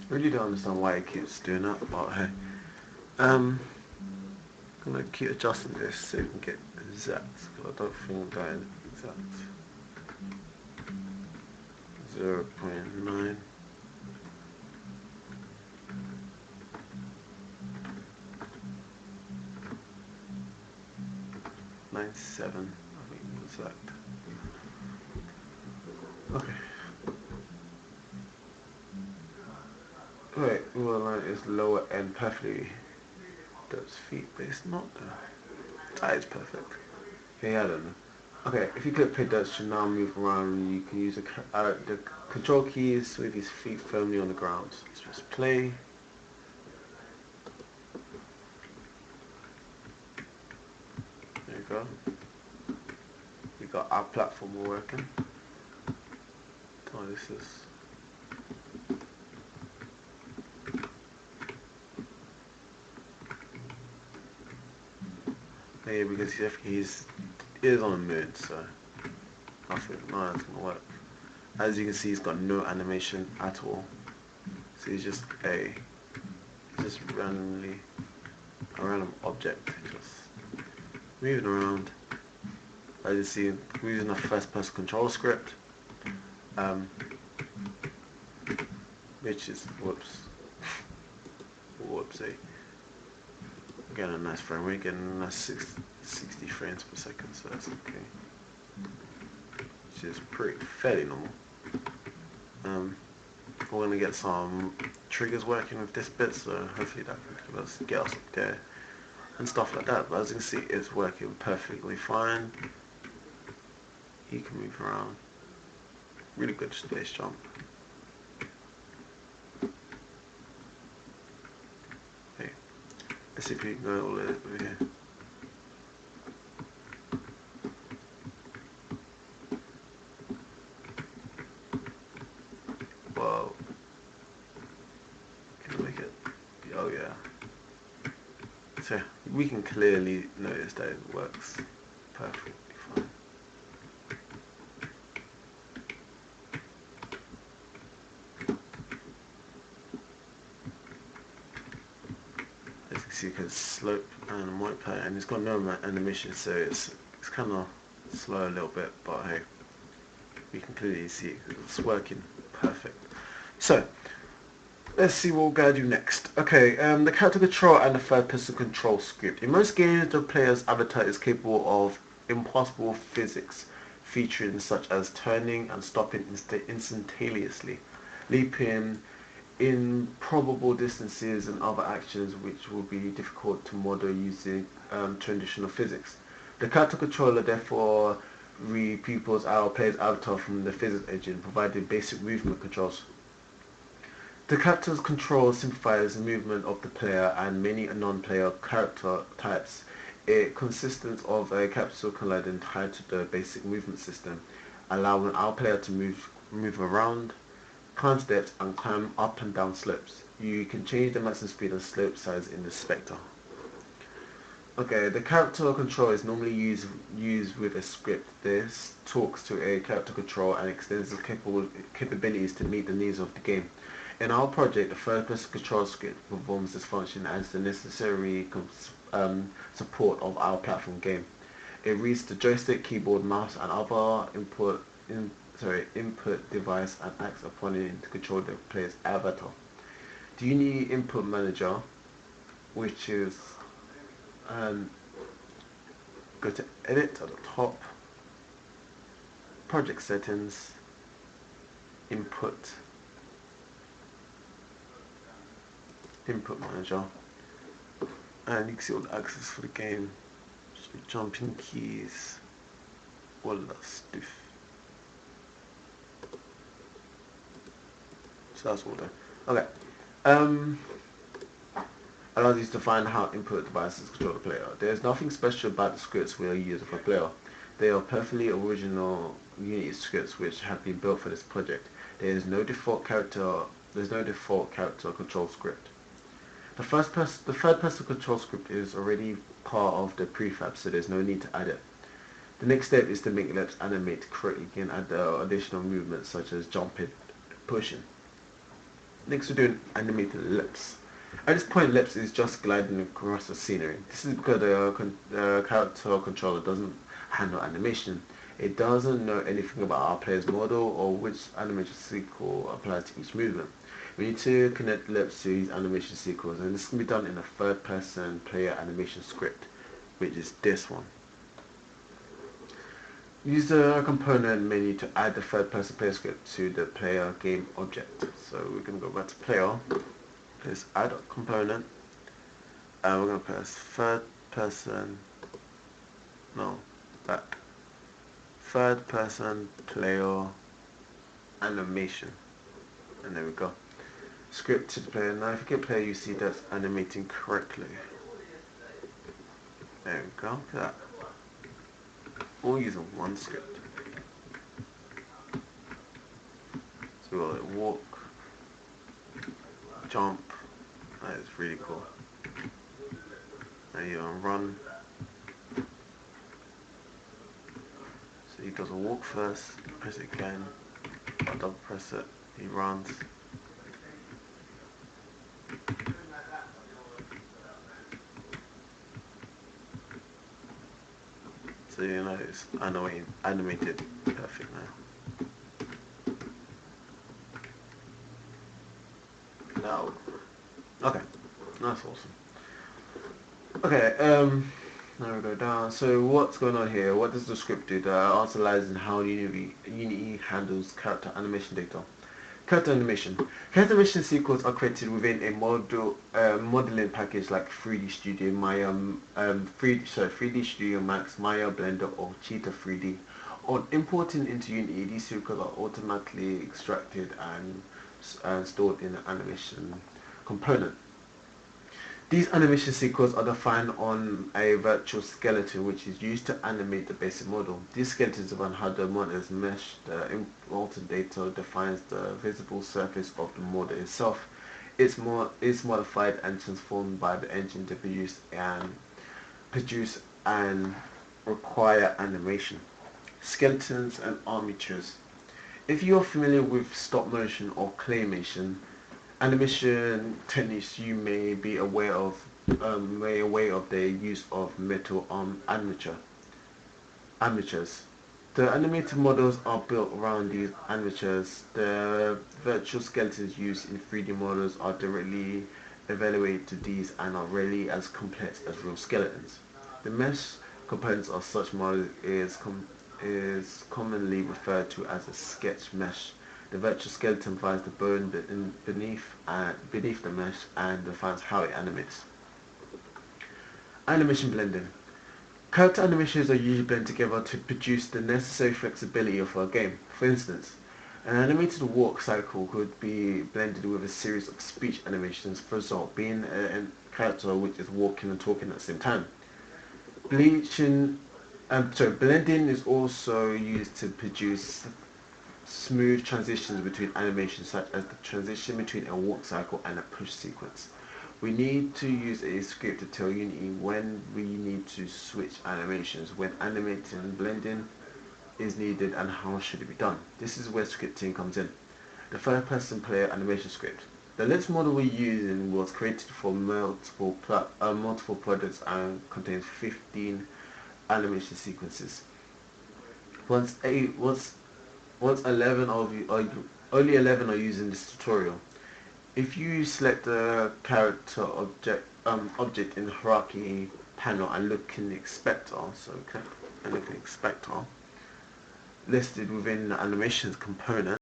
Really don't understand why it keeps doing that, but hey. I'm gonna keep adjusting this so we can get exact. Because I don't think that is exact. 0.9. 97, I think exact. Okay. Wait, well line is lower end perfectly. That's feet, but it's not though. That is perfect. Okay, I don't know. Okay, if you click play Dutch to now move around, you can use the control keys with his feet firmly on the ground. Let's just play. There you go. We got our platform working. Oh, this is. Yeah, because he's is on the moon, so nothing, nothing's gonna work. As you can see, he's got no animation at all. So he's just randomly a random object, just moving around. As you see, we're using a first-person control script, um, which is whoopsie. Getting a nice frame rate, getting a nice 60 frames per second, so that's okay. Which is fairly normal. We're gonna get some triggers working with this bit, so hopefully that can get us up there and stuff like that. But as you can see, it's working perfectly fine. He can move around. Really good space jump. Okay, let's see if we can go all the way over here. Whoa. Can I make it? Oh yeah. So we can clearly notice that it works perfectly fine. As you can see, because slope and white pattern, and it's got no animation, so it's kind of slow a little bit, but hey, we can clearly see it's working perfect. So let's see what we're going to do next. Okay, the character control and the third person control script. In most games, the player's avatar is capable of impossible physics, featuring such as turning and stopping instantaneously, leaping improbable distances and other actions which will be difficult to model using traditional physics. The character controller therefore re-pupils our player's avatar from the physics engine, providing basic movement controls. The character's control simplifies the movement of the player and many non-player character types. It consists of a capsule collider tied to the basic movement system, allowing our player to move around, climb steps, and climb up and down slopes. You can change the maximum speed and slope size in the Spectre. Okay, the character control is normally used with a script. This talks to a character control and extends its capabilities to meet the needs of the game. In our project, the first-person control script performs this function as the necessary support of our platform game. It reads the joystick, keyboard, mouse, and other input device and acts upon it to control the player's avatar. The Unity Input Manager, which is go to Edit at the top, Project Settings, Input Manager, and you can see all the access for the game, jumping keys, all of that stuff. So that's all there. Okay. Allows you to find how input devices control the player. There is nothing special about the scripts we are using for player. They are perfectly original Unity scripts which have been built for this project. There's no default character control script. The third person control script is already part of the prefab, so there's no need to add it. The next step is to make Leps animate correctly and add the additional movements such as jumping, pushing. Next we're doing animated lips. At this point, lips is just gliding across the scenery. This is because the character controller doesn't handle animation. It doesn't know anything about our player's model or which animation sequel applies to each movement. We need to connect lips to these animation sequels, and this can be done in a third-person player animation script, which is this one. Use the component menu to add the third-person player script to the player game object. So we're going to go back to player, press add component, and we're going to press third-person player animation, and there we go. Script to the player. Now if you get player, you see that's animating correctly. There we go. Look at that. All using one script. So we got like walk, jump. That is really cool. Now you run. So he does a walk first, press it again, I'll double press it, he runs. So you know it's animated perfect now. Now, okay, that's awesome. Okay, now we go down. So what's going on here? What does the script do? The answer lies in how Unity handles character animation data. Character animation. Character animation sequels are created within a modeling package like 3D Studio, Maya, 3D Studio Max, Maya, Blender, or Cheetah 3D. On importing into Unity, these sequels are automatically extracted and stored in the animation component. These animation sequels are defined on a virtual skeleton which is used to animate the basic model. These skeletons define how the model is meshed. The imported data defines the visible surface of the model itself. It's modified and transformed by the engine to produce and require animation. Skeletons and armatures. If you are familiar with stop motion or claymation animation techniques, you may be aware of the use of metal armatures. The animated models are built around these armatures. The virtual skeletons used in 3D models are directly evaluated to these and are rarely as complex as real skeletons. The mesh components of such models is commonly referred to as a sketch mesh. The virtual skeleton provides the bone beneath the mesh and defines how it animates. Animation blending. Character animations are usually blended together to produce the necessary flexibility of a game. For instance, an animated walk cycle could be blended with a series of speech animations, for example, being a character which is walking and talking at the same time. Blending is also used to produce smooth transitions between animations, such as the transition between a walk cycle and a push sequence. We need to use a script to tell Unity when we need to switch animations, when animating and blending is needed, and how should it be done. This is where scripting comes in. The third-person player animation script. The lips model we're using was created for multiple projects and contains 15 animation sequences. Only 11 are using this tutorial. If you select the character object in the hierarchy panel and look in the inspector, listed within the animations component,